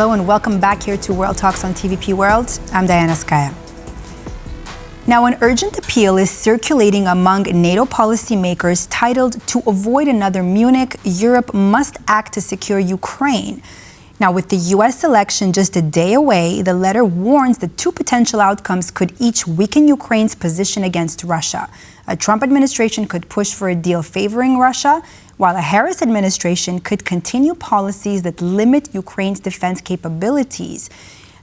Hello and welcome back here to World Talks on TVP World. I'm Diana Skaya. Now, an urgent appeal is circulating among NATO policymakers titled, "To avoid another Munich, Europe must act to secure Ukraine." Now, with the U.S. election just a day away, the letter warns that two potential outcomes could each weaken Ukraine's position against Russia. A Trump administration could push for a deal favoring Russia, while a Harris administration could continue policies that limit Ukraine's defense capabilities.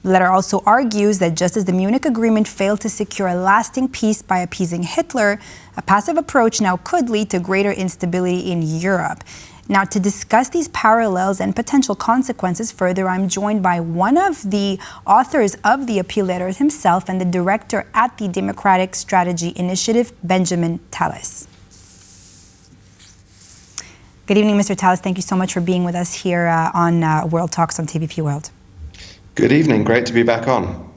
The letter also argues that just as the Munich Agreement failed to secure a lasting peace by appeasing Hitler, a passive approach now could lead to greater instability in Europe. Now, to discuss these parallels and potential consequences further, I'm joined by one of the authors of the appeal letter himself and the director at the Democratic Strategy Initiative, Benjamin Tallis. Good evening, Mr. Tallis. Thank you so much for being with us here on World Talks on TVP World. Good evening. Great to be back on.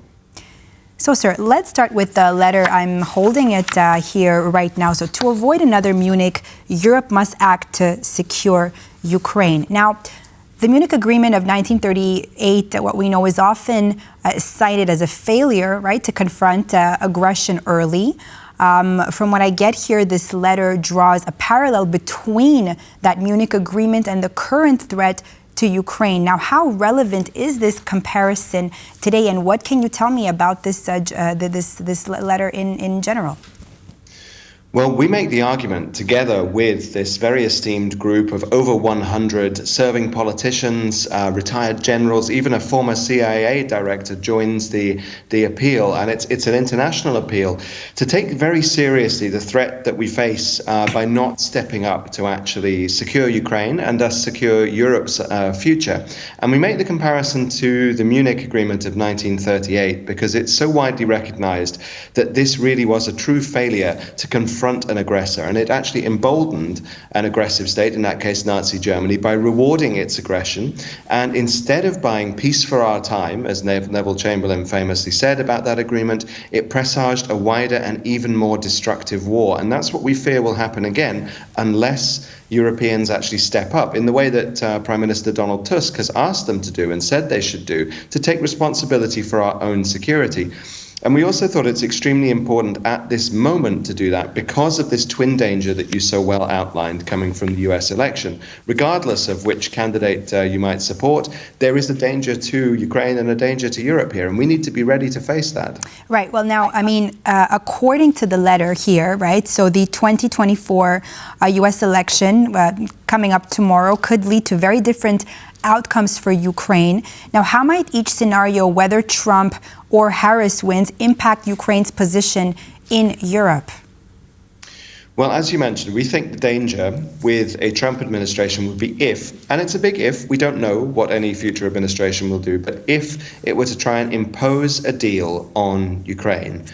So, sir, let's start with the letter. I'm holding it here right now. So, to avoid another Munich, Europe must act to secure Ukraine. Now, the Munich Agreement of 1938, what we know, is often cited as a failure, right, to confront aggression early. From what I get here, this letter draws a parallel between that Munich Agreement and the current threat to Ukraine. Now, how relevant is this comparison today, and what can you tell me about this letter in general? Well, we make the argument together with this very esteemed group of over 100 serving politicians, retired generals, even a former CIA director joins the appeal, and it's an international appeal to take very seriously the threat that we face by not stepping up to actually secure Ukraine and thus secure Europe's future. And we make the comparison to the Munich Agreement of 1938 because it's so widely recognized that this really was a true failure to confront an aggressor, and it actually emboldened an aggressive state, in that case Nazi Germany, by rewarding its aggression. And instead of buying peace for our time, as Neville Chamberlain famously said about that agreement, it presaged a wider and even more destructive war. And that's what we fear will happen again unless Europeans actually step up in the way that Prime Minister Donald Tusk has asked them to do and said they should do, to take responsibility for our own security. And we also thought it's extremely important at this moment to do that because of this twin danger that you so well outlined coming from the US election. Regardless of which candidate you might support, there is a danger to Ukraine and a danger to Europe here, and we need to be ready to face that. Right. Well, now, I mean, according to the letter here, right, so the 2024 US election coming up tomorrow could lead to very different outcomes for Ukraine. Now, how might each scenario, whether Trump or Harris wins, impact Ukraine's position in Europe? Well, as you mentioned, we think the danger with a Trump administration would be if, and it's a big if, we don't know what any future administration will do, but if it were to try and impose a deal on Ukraine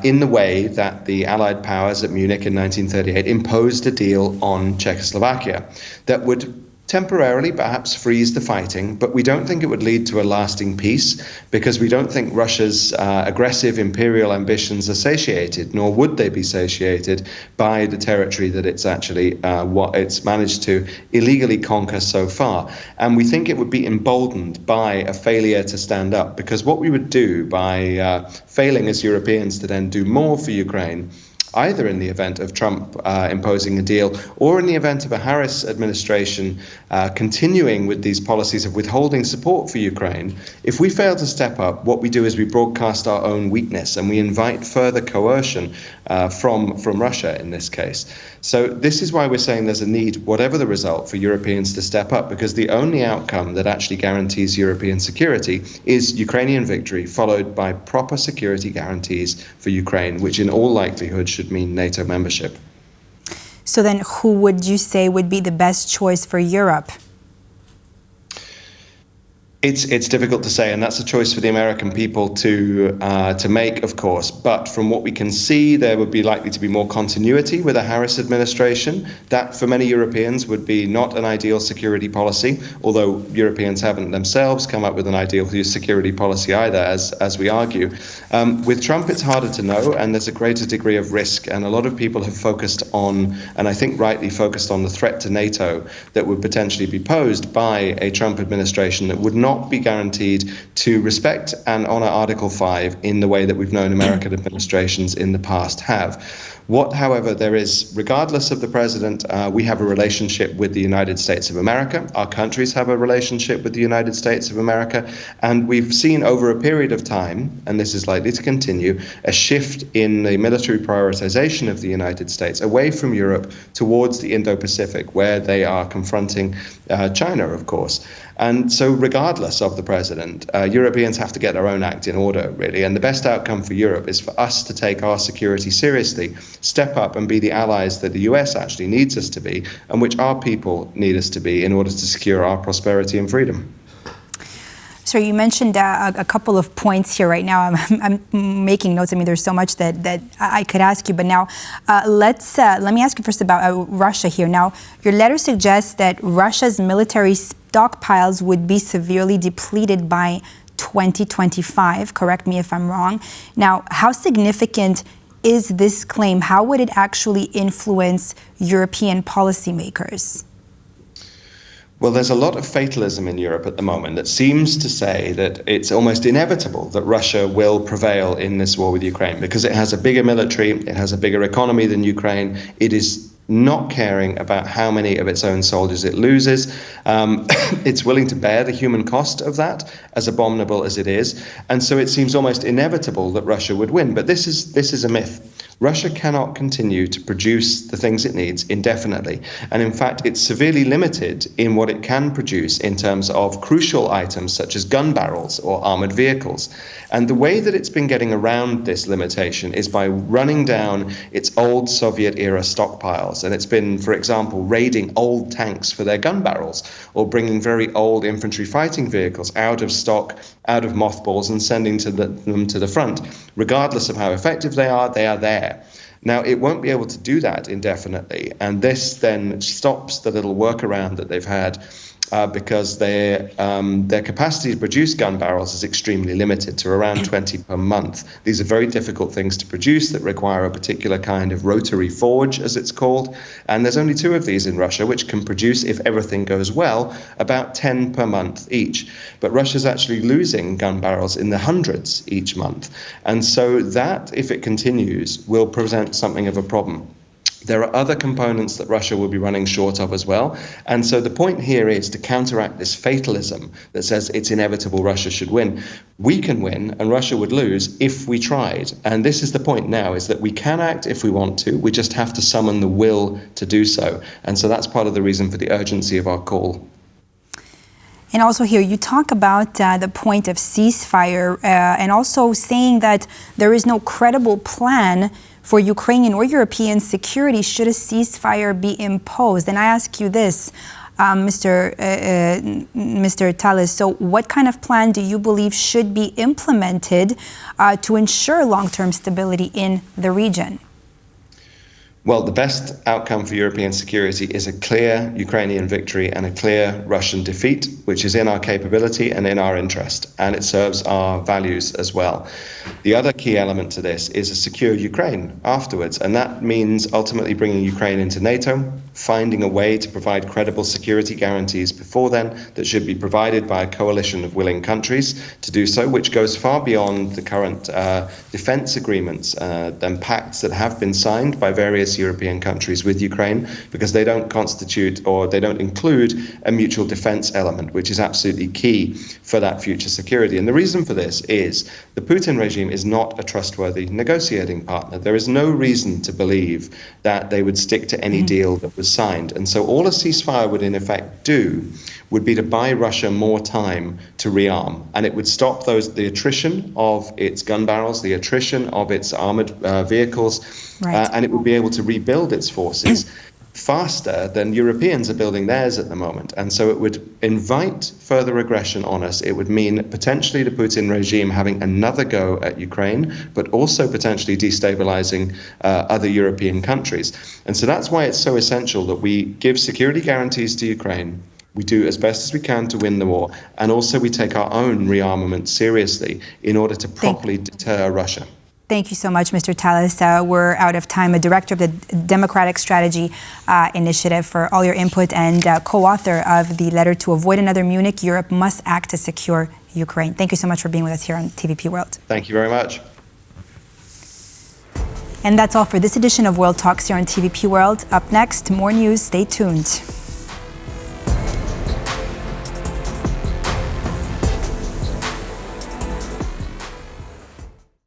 in the way that the Allied powers at Munich in 1938 imposed a deal on Czechoslovakia that would temporarily perhaps freeze the fighting, but we don't think it would lead to a lasting peace because we don't think Russia's aggressive imperial ambitions are satiated, nor would they be satiated by the territory that it's actually what it's managed to illegally conquer so far. And we think it would be emboldened by a failure to stand up, because what we would do by failing as Europeans to then do more for Ukraine, either in the event of Trump imposing a deal or in the event of a Harris administration continuing with these policies of withholding support for Ukraine, if we fail to step up, what we do is we broadcast our own weakness and we invite further coercion from Russia in this case. So this is why we're saying there's a need, whatever the result, for Europeans to step up, because the only outcome that actually guarantees European security is Ukrainian victory, followed by proper security guarantees for Ukraine, which in all likelihood should mean NATO membership. So then who would you say would be the best choice for Europe? It's difficult to say, and that's a choice for the American people to make, of course. But from what we can see, there would be likely to be more continuity with a Harris administration. That, for many Europeans, would be not an ideal security policy, although Europeans haven't themselves come up with an ideal security policy either, as we argue. With Trump, it's harder to know, and there's a greater degree of risk. And a lot of people have focused on, and I think rightly focused on, the threat to NATO that would potentially be posed by a Trump administration that would not not be guaranteed to respect and honor Article 5 in the way that we've known American administrations in the past have. What, however, there is, regardless of the president, we have a relationship with the United States of America. Our countries have a relationship with the United States of America. And we've seen over a period of time, and this is likely to continue, a shift in the military prioritization of the United States away from Europe towards the Indo-Pacific, where they are confronting China, of course. And so regardless of the president, Europeans have to get their own act in order, really. And the best outcome for Europe is for us to take our security seriously, step up and be the allies that the US actually needs us to be, and which our people need us to be in order to secure our prosperity and freedom. So you mentioned a couple of points here right now. I'm making notes. I mean, there's so much that I could ask you. But now let me ask you first about Russia here. Now, your letter suggests that Russia's military stockpiles would be severely depleted by 2025. Correct me if I'm wrong. Now, how significant is this claim? How would it actually influence European policymakers? Well, there's a lot of fatalism in Europe at the moment that seems to say that it's almost inevitable that Russia will prevail in this war with Ukraine because it has a bigger military, it has a bigger economy than Ukraine, it is not caring about how many of its own soldiers it loses. It's willing to bear the human cost of that, as abominable as it is. And so it seems almost inevitable that Russia would win. But this is a myth. Russia cannot continue to produce the things it needs indefinitely. And in fact, it's severely limited in what it can produce in terms of crucial items such as gun barrels or armored vehicles. And the way that it's been getting around this limitation is by running down its old Soviet-era stockpiles. And it's been, for example, raiding old tanks for their gun barrels or bringing very old infantry fighting vehicles out of stock, out of mothballs, and sending them to the front. Regardless of how effective they are there. Now, it won't be able to do that indefinitely, and this then stops the little workaround that they've had because their capacity to produce gun barrels is extremely limited to around 20 per month. These are very difficult things to produce that require a particular kind of rotary forge, as it's called, and there's only 2 of these in Russia, which can produce, if everything goes well, about 10 per month each. But Russia's actually losing gun barrels in the hundreds each month, and so that, if it continues, will present something of a problem. There are other components that Russia will be running short of as well. And so the point here is to counteract this fatalism that says it's inevitable Russia should win. We can win and Russia would lose if we tried. And this is the point now, is that we can act if we want to. We just have to summon the will to do so. And so that's part of the reason for the urgency of our call. And also here, you talk about the point of ceasefire and also saying that there is no credible plan for Ukrainian or European security should a ceasefire be imposed. And I ask you this, Mr. Tallis, so what kind of plan do you believe should be implemented to ensure long-term stability in the region? Well, the best outcome for European security is a clear Ukrainian victory and a clear Russian defeat, which is in our capability and in our interest, and it serves our values as well. The other key element to this is a secure Ukraine afterwards, and that means ultimately bringing Ukraine into NATO, finding a way to provide credible security guarantees before then that should be provided by a coalition of willing countries to do so, which goes far beyond the current defense agreements and pacts that have been signed by various European countries with Ukraine, because they don't constitute or they don't include a mutual defense element, which is absolutely key for that future security. And the reason for this is the Putin regime is not a trustworthy negotiating partner. There is no reason to believe that they would stick to any deal that was signed. And so all a ceasefire would in effect do would be to buy Russia more time to rearm, and it would stop the attrition of its gun barrels, the attrition of its armored vehicles, right. And it would be able to rebuild its forces faster than Europeans are building theirs at the moment. And so it would invite further aggression on us. It would mean potentially the Putin regime having another go at Ukraine, but also potentially destabilizing other European countries. And so that's why it's so essential that we give security guarantees to Ukraine. We do as best as we can to win the war, and also we take our own rearmament seriously in order to properly deter Russia. Thank you so much, Mr. Tallis. We're out of time. A director of the Democratic Strategy Initiative, for all your input, and co-author of the letter to avoid another Munich, Europe must act to secure Ukraine. Thank you so much for being with us here on TVP World. Thank you very much. And that's all for this edition of World Talks here on TVP World. Up next, more news. Stay tuned.